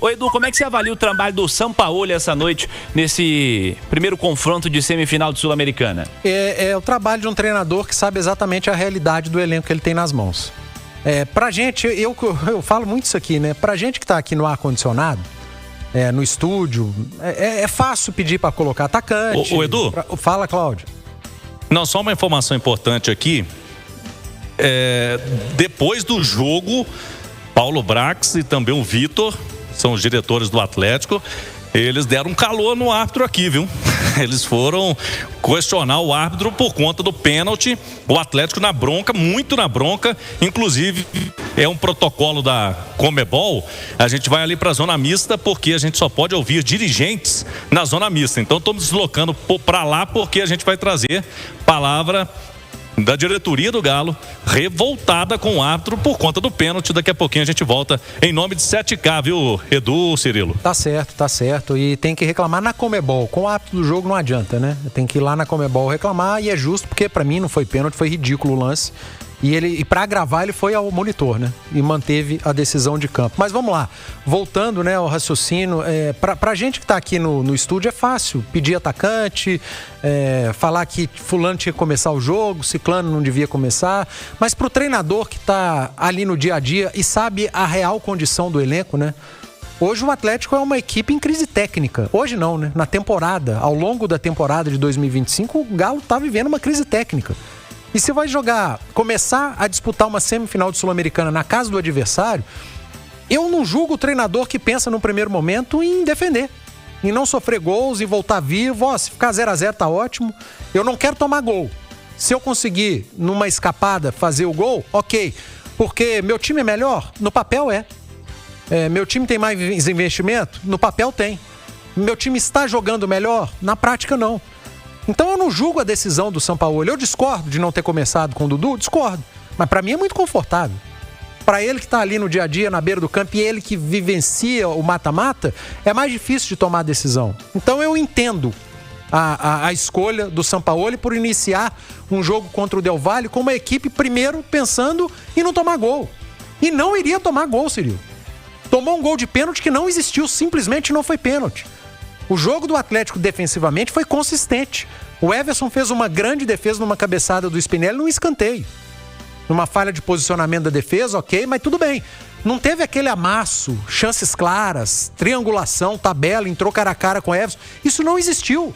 Ô Edu, como é que você avalia o trabalho do Sampaoli essa noite, nesse primeiro confronto de semifinal de Sul-Americana? É o trabalho de um treinador que sabe exatamente a realidade do elenco que ele tem nas mãos. Pra gente, eu falo muito isso aqui, né? Pra gente que tá aqui no ar-condicionado, no estúdio, é fácil pedir pra colocar atacante. Ô Edu? Fala, Cláudio. Não, só uma informação importante aqui. Depois do jogo, Paulo Brax e também o Vitor, são os diretores do Atlético, eles deram um calor no árbitro aqui, viu? Eles foram questionar o árbitro por conta do pênalti. O Atlético na bronca, muito na bronca. Inclusive, é um protocolo da Conmebol. A gente vai ali para a zona mista porque a gente só pode ouvir dirigentes na zona mista. Então, estamos deslocando para lá porque a gente vai trazer palavra da diretoria do Galo, revoltada com o árbitro por conta do pênalti. Daqui a pouquinho a gente volta em nome de 7K, viu, Edu, Cirilo? Tá certo. E tem que reclamar na Conmebol. Com o árbitro do jogo não adianta, né? Tem que ir lá na Conmebol reclamar, e é justo, porque pra mim não foi pênalti, foi ridículo o lance. E pra gravar ele foi ao monitor, né? E manteve a decisão de campo. Mas vamos lá, voltando, né, ao raciocínio, pra gente que tá aqui no estúdio é fácil pedir atacante, falar que fulano tinha que começar o jogo, ciclano não devia começar, mas pro treinador que tá ali no dia a dia e sabe a real condição do elenco, né? Hoje o Atlético é uma equipe em crise técnica. Hoje não, né? Na temporada, ao longo da temporada de 2025, o Galo tá vivendo uma crise técnica. E se vai começar a disputar uma semifinal de Sul-Americana na casa do adversário, eu não julgo o treinador que pensa no primeiro momento em defender, em não sofrer gols, em voltar vivo. Se ficar 0-0 tá ótimo. Eu não quero tomar gol. Se eu conseguir, numa escapada, fazer o gol, ok. Porque meu time é melhor? No papel meu time tem mais investimento? No papel tem. Meu time está jogando melhor? Na prática não. Então eu não julgo a decisão do Sampaoli. Eu discordo de não ter começado com o Dudu, discordo. Mas pra mim é muito confortável. Pra ele que tá ali no dia a dia, na beira do campo, e ele que vivencia o mata-mata, é mais difícil de tomar a decisão. Então eu entendo a escolha do Sampaoli por iniciar um jogo contra o Del Valle com uma equipe primeiro pensando em não tomar gol. E não iria tomar gol, Cirilo. Tomou um gol de pênalti que não existiu, simplesmente não foi pênalti. O jogo do Atlético defensivamente foi consistente. O Everson fez uma grande defesa numa cabeçada do Spinelli num escanteio. Numa falha de posicionamento da defesa, ok, mas tudo bem. Não teve aquele amasso, chances claras, triangulação, tabela, entrou cara a cara com o Everson. Isso não existiu.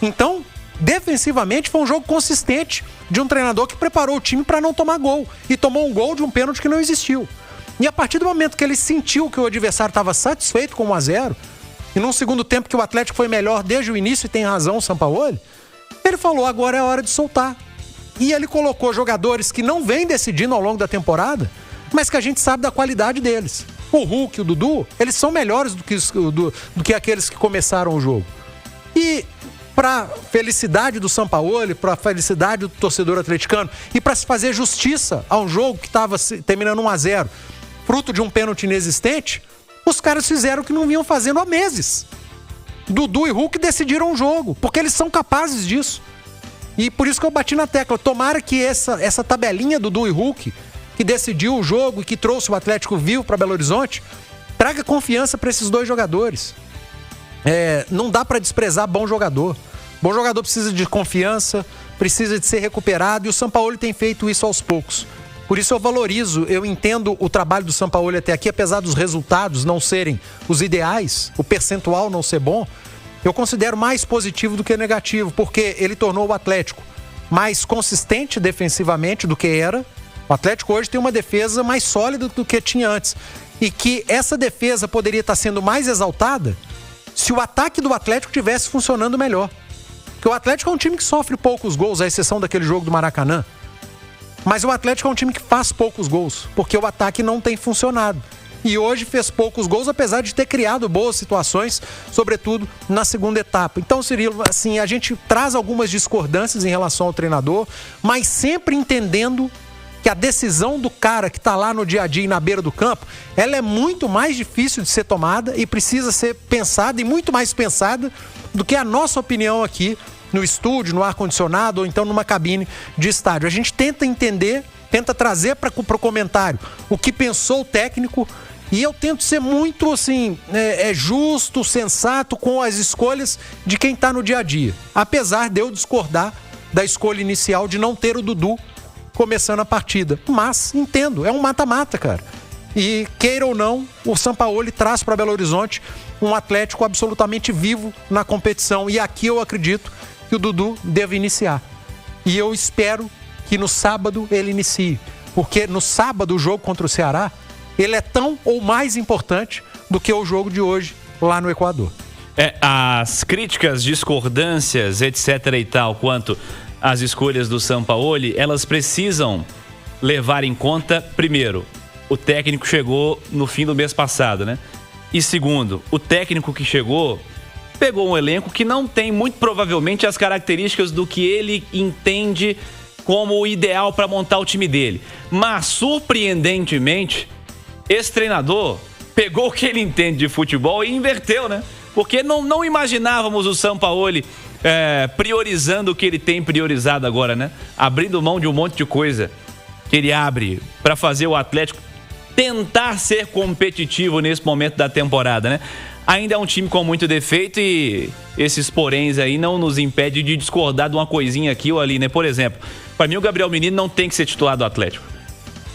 Então, defensivamente foi um jogo consistente de um treinador que preparou o time para não tomar gol. E tomou um gol de um pênalti que não existiu. E a partir do momento que ele sentiu que o adversário estava satisfeito com 1-0, e num segundo tempo que o Atlético foi melhor desde o início, e tem razão o Sampaoli, ele falou, agora é hora de soltar. E ele colocou jogadores que não vêm decidindo ao longo da temporada, mas que a gente sabe da qualidade deles. O Hulk e o Dudu, eles são melhores do que aqueles que começaram o jogo. E para felicidade do Sampaoli, para felicidade do torcedor atleticano, e para se fazer justiça a um jogo que estava terminando 1-0, fruto de um pênalti inexistente, os caras fizeram o que não vinham fazendo há meses. Dudu e Hulk decidiram o jogo, porque eles são capazes disso. E por isso que eu bati na tecla. Tomara que essa tabelinha Dudu e Hulk, que decidiu o jogo e que trouxe o Atlético vivo para Belo Horizonte, traga confiança para esses dois jogadores. Não dá para desprezar bom jogador. Bom jogador precisa de confiança, precisa de ser recuperado, e o Sampaoli tem feito isso aos poucos. Por isso eu valorizo, eu entendo o trabalho do Sampaoli até aqui, apesar dos resultados não serem os ideais, o percentual não ser bom, eu considero mais positivo do que negativo, porque ele tornou o Atlético mais consistente defensivamente do que era. O Atlético hoje tem uma defesa mais sólida do que tinha antes, e que essa defesa poderia estar sendo mais exaltada se o ataque do Atlético estivesse funcionando melhor. Porque o Atlético é um time que sofre poucos gols, à exceção daquele jogo do Maracanã. Mas o Atlético é um time que faz poucos gols, porque o ataque não tem funcionado. E hoje fez poucos gols, apesar de ter criado boas situações, sobretudo na segunda etapa. Então, Cirilo, assim, a gente traz algumas discordâncias em relação ao treinador, mas sempre entendendo que a decisão do cara que está lá no dia a dia e na beira do campo, ela é muito mais difícil de ser tomada e precisa ser pensada, e muito mais pensada, do que a nossa opinião aqui no estúdio, no ar-condicionado, ou então numa cabine de estádio. A gente tenta entender, tenta trazer para o comentário o que pensou o técnico E eu tento ser muito, assim, justo, sensato com as escolhas de quem tá no dia a dia. Apesar de eu discordar da escolha inicial de não ter o Dudu começando a partida. Mas, entendo, é um mata-mata, cara. E, queira ou não, o Sampaoli traz para Belo Horizonte um Atlético absolutamente vivo na competição. E aqui eu acredito que o Dudu deve iniciar. E eu espero que no sábado ele inicie. Porque no sábado, o jogo contra o Ceará, ele é tão ou mais importante do que o jogo de hoje lá no Equador. As críticas, discordâncias, etc. e tal, quanto às escolhas do Sampaoli, elas precisam levar em conta, primeiro, o técnico chegou no fim do mês passado, né? E segundo, o técnico que chegou pegou um elenco que não tem, muito provavelmente, as características do que ele entende como o ideal para montar o time dele. Mas, surpreendentemente, esse treinador pegou o que ele entende de futebol e inverteu, né? Porque não imaginávamos o Sampaoli priorizando o que ele tem priorizado agora, né? Abrindo mão de um monte de coisa que ele abre para fazer o Atlético tentar ser competitivo nesse momento da temporada, né? Ainda é um time com muito defeito e esses poréns aí não nos impede de discordar de uma coisinha aqui ou ali, né? Por exemplo, para mim o Gabriel Menino não tem que ser titular do Atlético.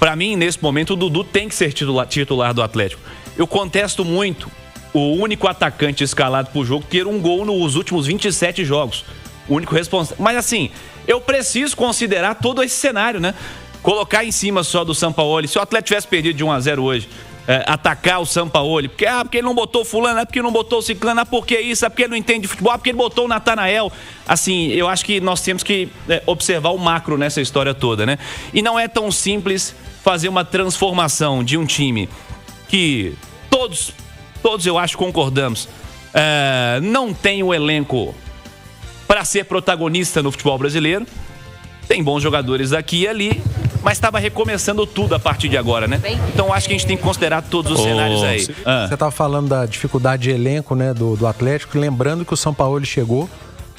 Para mim, nesse momento, o Dudu tem que ser titular do Atlético. Eu contesto muito o único atacante escalado pro jogo ter um gol nos últimos 27 jogos. O único responsável. Mas assim, eu preciso considerar todo esse cenário, né? Colocar em cima só do Sampaoli. Se o Atlético tivesse perdido de 1-0 hoje, atacar o Sampaoli, porque ele não botou fulano, porque ele não botou o ciclano, porque isso, porque ele não entende de futebol, porque ele botou o Natanael. Assim, eu acho que nós temos que observar o macro nessa história toda, né? E não é tão simples fazer uma transformação de um time que todos eu acho concordamos, não tem o elenco para ser protagonista no futebol brasileiro. Tem bons jogadores aqui e ali, mas estava recomeçando tudo a partir de agora, né? Então acho que a gente tem que considerar todos os cenários aí. Você estava falando da dificuldade de elenco, né, do Atlético, lembrando que o Sampaoli chegou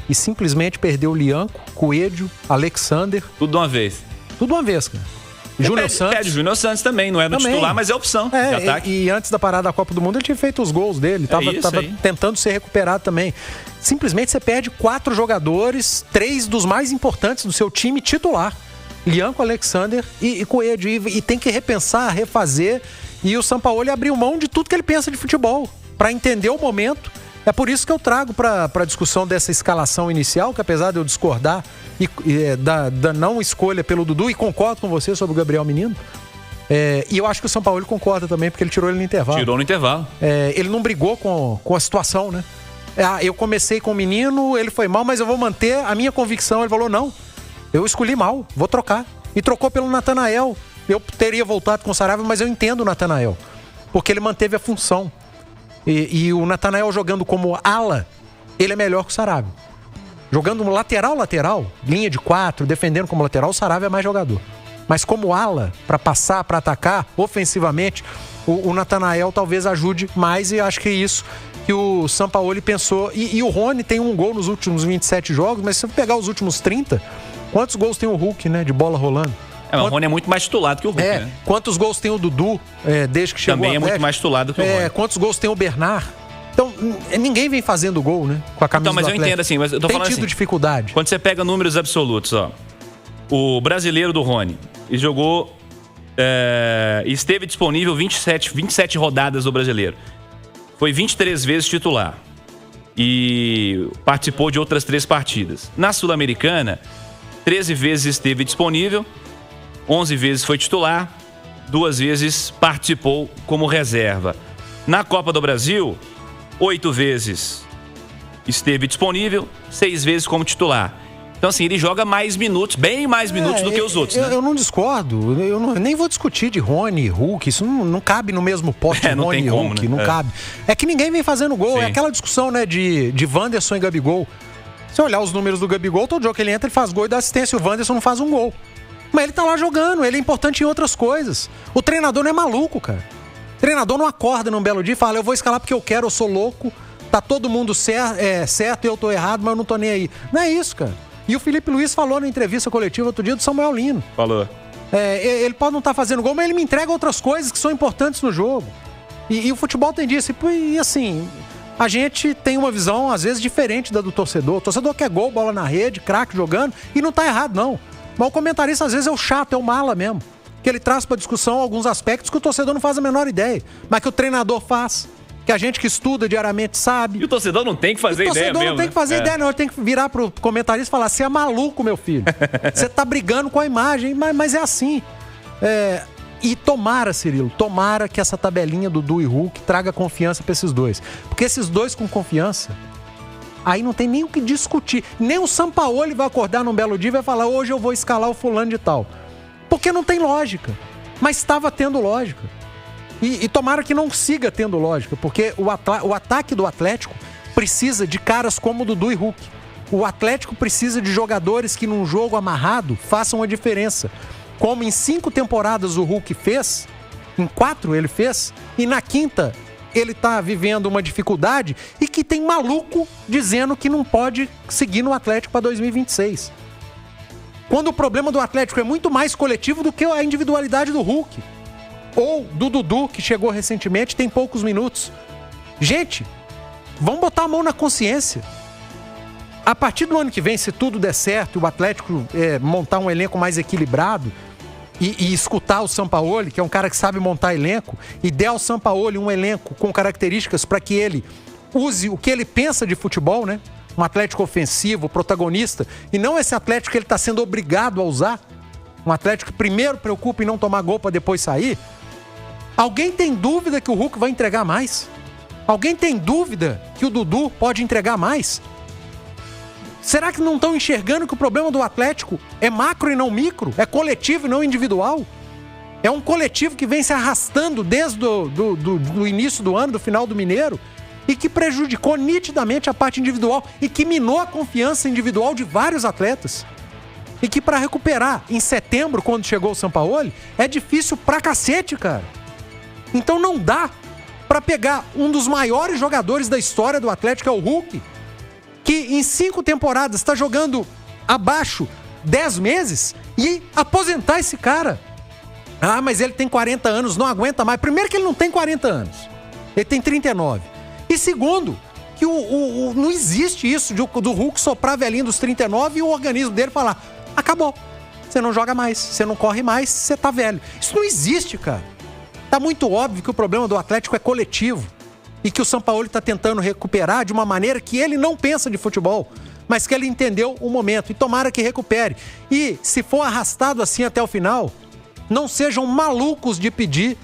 e simplesmente perdeu o Lianco, Coelho, Alexander. Tudo de uma vez. Tudo de uma vez, cara. Júnior Santos. Pede Júnior Santos também, não é no titular, mas é opção de ataque. E antes da parada da Copa do Mundo, ele tinha feito os gols dele, tava tentando ser recuperado também. Simplesmente você perde 4 jogadores, 3 dos mais importantes do seu time titular. Lianco, Alexander e Coelho. E tem que repensar, refazer. E o Sampaoli abriu mão de tudo que ele pensa de futebol, para entender o momento. É por isso que eu trago para a discussão dessa escalação inicial, que apesar de eu discordar da não escolha pelo Dudu, e concordo com você sobre o Gabriel Menino, e eu acho que o Sampaoli concorda também, porque ele tirou ele no intervalo. Tirou no intervalo. Ele não brigou com a situação, né? Eu comecei com o Menino, ele foi mal, mas eu vou manter a minha convicção. Ele falou, não, eu escolhi mal, vou trocar. E trocou pelo Natanael. Eu teria voltado com o Saravia, mas eu entendo o Natanael, porque ele manteve a função. E o Natanael jogando como ala, ele é melhor que o Saravia. Jogando lateral, linha de 4, defendendo como lateral, o Saravia é mais jogador. Mas como ala, para passar, para atacar, ofensivamente, o Natanael talvez ajude mais, e acho que é isso que o Sampaoli pensou. E o Rony tem um gol nos últimos 27 jogos, mas se você pegar os últimos 30, quantos gols tem o Hulk, né, de bola rolando? O Rony é muito mais titulado que o Hulk, né? Quantos gols tem o Dudu, desde que chegou? Também é muito mais titulado que o Rony. Quantos gols tem o Bernard? Então, ninguém vem fazendo gol, né? Com a camisa do Atlético. Mas eu entendo assim, mas eu tô falando assim. Tem tido dificuldade. Quando você pega números absolutos, ó. O brasileiro do Rony, ele jogou, esteve disponível 27 rodadas do brasileiro. Foi 23 vezes titular. E participou de outras 3 partidas. Na Sul-Americana, 13 vezes esteve disponível, 11 vezes foi titular, 2 vezes participou como reserva. Na Copa do Brasil, 8 vezes esteve disponível, 6 vezes como titular. Então, assim, ele joga mais minutos, bem mais minutos do que os outros, né? Eu não discordo, eu nem vou discutir de Rony e Hulk, isso não cabe no mesmo pote, Rony e Hulk, né? Não cabe. É que ninguém vem fazendo gol, sim. É aquela discussão, né, de Wanderson e Gabigol. Se olhar os números do Gabigol, todo jogo que ele entra, ele faz gol e dá assistência, o Wanderson não faz um gol. Mas ele tá lá jogando, ele é importante em outras coisas. O treinador não é maluco, cara. O treinador não acorda num belo dia e fala, eu vou escalar porque eu quero, eu sou louco, tá todo mundo certo e eu tô errado, mas eu não tô nem aí. Não é isso, cara. E o Felipe Luiz falou na entrevista coletiva outro dia do Samuel Lino. Falou. Ele pode não estar fazendo gol, mas ele me entrega outras coisas que são importantes no jogo. E o futebol tem disso. E assim, a gente tem uma visão, às vezes, diferente da do torcedor. O torcedor quer gol, bola na rede, craque jogando, e não tá errado, não. Mas o comentarista, às vezes, é o chato, é o mala mesmo. Que ele traz pra discussão alguns aspectos que o torcedor não faz a menor ideia, mas que o treinador faz, que a gente que estuda diariamente sabe. E o torcedor não tem que fazer ideia mesmo. O torcedor não tem que fazer ideia, não. Ele tem que virar pro comentarista e falar: você é maluco, meu filho. Você tá brigando com a imagem, mas é assim. E tomara, Cirilo, tomara que essa tabelinha do Dudu e Hulk traga confiança pra esses dois. Porque esses dois com confiança, aí não tem nem o que discutir. Nem o Sampaoli vai acordar num belo dia e vai falar: hoje eu vou escalar o fulano de tal. Porque não tem lógica. Mas estava tendo lógica. E tomara que não siga tendo lógica, porque o ataque do Atlético precisa de caras como Dudu e Hulk. O Atlético precisa de jogadores que num jogo amarrado façam a diferença. Como em 5 temporadas o Hulk fez, em 4 ele fez, e na 5ª ele tá vivendo uma dificuldade e que tem maluco dizendo que não pode seguir no Atlético para 2026. Quando o problema do Atlético é muito mais coletivo do que a individualidade do Hulk. Ou do Dudu, que chegou recentemente, tem poucos minutos. Gente, vamos botar a mão na consciência. A partir do ano que vem, se tudo der certo, o Atlético montar um elenco mais equilibrado e escutar o Sampaoli, que é um cara que sabe montar elenco, e der ao Sampaoli um elenco com características para que ele use o que ele pensa de futebol, né? Um Atlético ofensivo, protagonista, e não esse Atlético que ele está sendo obrigado a usar. Um Atlético que primeiro preocupa em não tomar gol para depois sair. Alguém tem dúvida que o Hulk vai entregar mais? Alguém tem dúvida que o Dudu pode entregar mais? Será que não estão enxergando que o problema do Atlético é macro e não micro? É coletivo e não individual? É um coletivo que vem se arrastando desde do início do ano, do final do Mineiro, e que prejudicou nitidamente a parte individual e que minou a confiança individual de vários atletas. E que para recuperar em setembro, quando chegou o Sampaoli, é difícil pra cacete, cara. Então não dá pra pegar um dos maiores jogadores da história do Atlético, que é o Hulk, que em 5 temporadas está jogando abaixo 10 meses, e aposentar esse cara. Ah, mas ele tem 40 anos, não aguenta mais. Primeiro que ele não tem 40 anos. Ele tem 39. E segundo, que não existe isso do Hulk soprar velhinho dos 39 e o organismo dele falar: acabou, você não joga mais, você não corre mais, você tá velho. Isso não existe, cara. Tá muito óbvio que o problema do Atlético é coletivo e que o Sampaoli tá tentando recuperar de uma maneira que ele não pensa de futebol, mas que ele entendeu o momento, e tomara que recupere. E se for arrastado assim até o final, não sejam malucos de pedir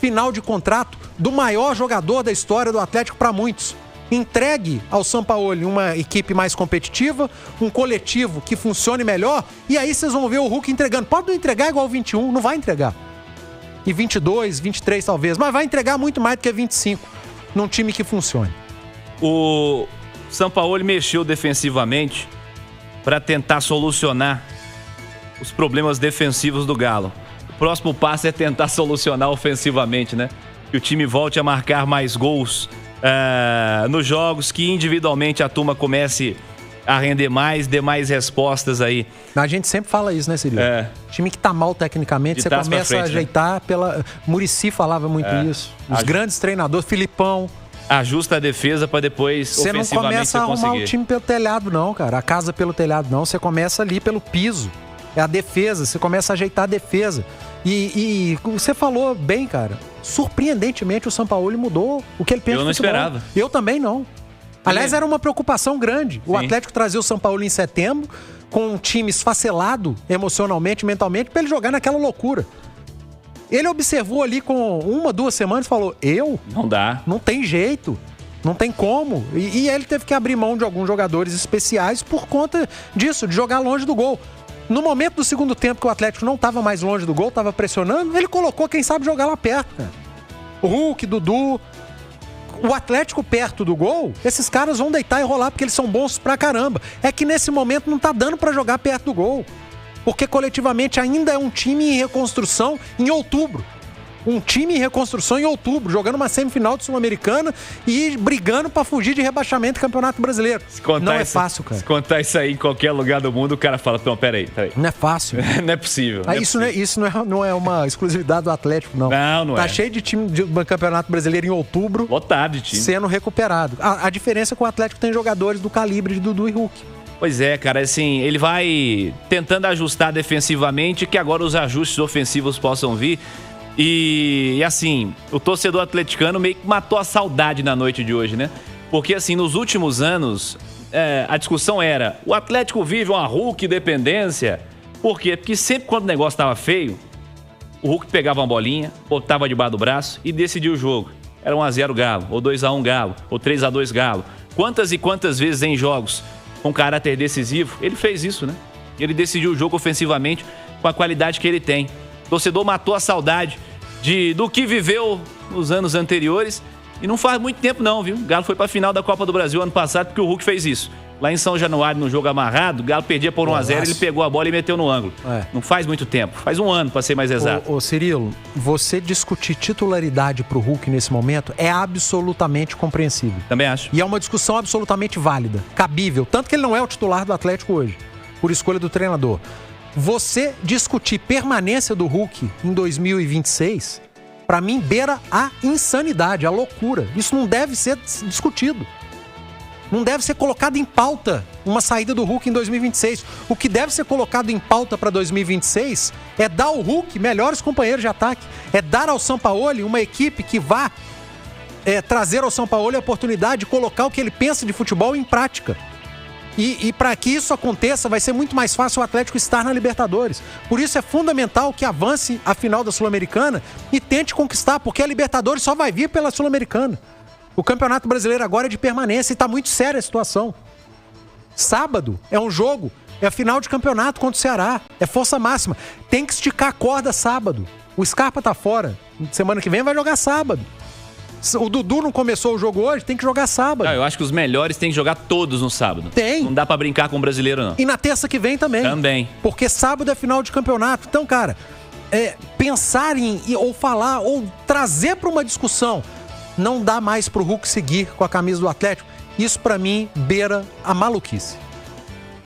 final de contrato do maior jogador da história do Atlético para muitos. Entregue ao Sampaoli uma equipe mais competitiva, um coletivo que funcione melhor, e aí vocês vão ver o Hulk entregando. Pode não entregar igual 21, não vai entregar. E 22, 23 talvez, mas vai entregar muito mais do que 25 num time que funcione. O Sampaoli mexeu defensivamente para tentar solucionar os problemas defensivos do Galo. O próximo passo é tentar solucionar ofensivamente, né? Que o time volte a marcar mais gols nos jogos, que individualmente a turma comece a render mais, dê mais respostas aí. A gente sempre fala isso, né, Cirilo? Time que tá mal tecnicamente, você começa frente, a ajeitar, né? Muricy falava muito isso. Os grandes treinadores, Filipão. Ajusta a defesa para depois você ofensivamente você conseguir. Você não começa a arrumar o time pelo telhado não, cara. A casa pelo telhado não. Você começa ali pelo piso. É a defesa, você começa a ajeitar a defesa. E você falou bem, cara. Surpreendentemente o Sampaoli mudou o que ele pensa. Eu não esperava. Eu também não. Aliás, era uma preocupação grande. Sim. O Atlético trazer o Sampaoli em setembro, com um time esfacelado emocionalmente, mentalmente, para ele jogar naquela loucura. Ele observou ali com 1, 2 semanas e falou: não dá. Não tem jeito. Não tem como. E ele teve que abrir mão de alguns jogadores especiais por conta disso, de jogar longe do gol. No momento do segundo tempo que o Atlético não estava mais longe do gol, estava pressionando, ele colocou quem sabe jogar lá perto, cara. O Hulk, Dudu. O Atlético perto do gol, esses caras vão deitar e rolar porque eles são bons pra caramba. É que nesse momento não tá dando pra jogar perto do gol. Porque coletivamente ainda é um time em reconstrução em outubro. Um time em reconstrução em outubro, jogando uma semifinal de Sul-Americana e brigando pra fugir de rebaixamento do Campeonato Brasileiro. Não é fácil, cara. Se contar isso aí em qualquer lugar do mundo, o cara fala, não, peraí. Não é fácil. Não é possível. Isso não é uma exclusividade do Atlético, não. Não tá é. cheio de time do Campeonato Brasileiro em outubro. Lotado de time. Sendo recuperado. A diferença é que o Atlético tem jogadores do calibre de Dudu e Hulk. Pois é, cara, assim, ele vai tentando ajustar defensivamente, que agora os ajustes ofensivos possam vir. E assim, o torcedor atleticano meio que matou a saudade na noite de hoje, né? Porque assim, nos últimos anos, a discussão era, o Atlético vive uma Hulk dependência. Por quê? Porque sempre quando o negócio tava feio, o Hulk pegava uma bolinha, botava debaixo do braço e decidia o jogo. Era 1-0 Galo, ou 2-1 Galo, ou 3-2 Galo. Quantas e quantas vezes em jogos com caráter decisivo, ele fez isso, né? Ele decidiu o jogo ofensivamente com a qualidade que ele tem. O torcedor matou a saudade do que viveu nos anos anteriores. E não faz muito tempo não, viu? O Galo foi pra final da Copa do Brasil ano passado porque o Hulk fez isso. Lá em São Januário, no jogo amarrado, o Galo perdia por 1-0, ele pegou a bola e meteu no ângulo. Não faz muito tempo, faz um ano pra ser mais exato. Ô Cirilo, você discutir titularidade pro Hulk nesse momento é absolutamente compreensível. Também acho. E é uma discussão absolutamente válida, cabível. Tanto que ele não é o titular do Atlético hoje, por escolha do treinador. Você discutir permanência do Hulk em 2026, pra mim, beira a insanidade, a loucura. Isso não deve ser discutido. Não deve ser colocado em pauta uma saída do Hulk em 2026. O que deve ser colocado em pauta para 2026 é dar ao Hulk melhores companheiros de ataque. É dar ao Sampaoli uma equipe que vá trazer ao Sampaoli a oportunidade de colocar o que ele pensa de futebol em prática. E para que isso aconteça, vai ser muito mais fácil o Atlético estar na Libertadores. Por isso é fundamental que avance a final da Sul-Americana e tente conquistar, porque a Libertadores só vai vir pela Sul-Americana. O Campeonato Brasileiro agora é de permanência e está muito séria a situação. Sábado é um jogo, é a final de campeonato contra o Ceará, é força máxima. Tem que esticar a corda sábado. O Scarpa tá fora. Semana que vem vai jogar sábado. O Dudu não começou o jogo hoje, tem que jogar sábado. Eu acho que os melhores têm que jogar todos no sábado. Tem. Não dá pra brincar com o brasileiro, não. E na terça que vem também. Também. Porque sábado é final de campeonato. Então, cara, pensar ou falar, ou trazer pra uma discussão, não dá mais pro Hulk seguir com a camisa do Atlético. Isso pra mim beira a maluquice.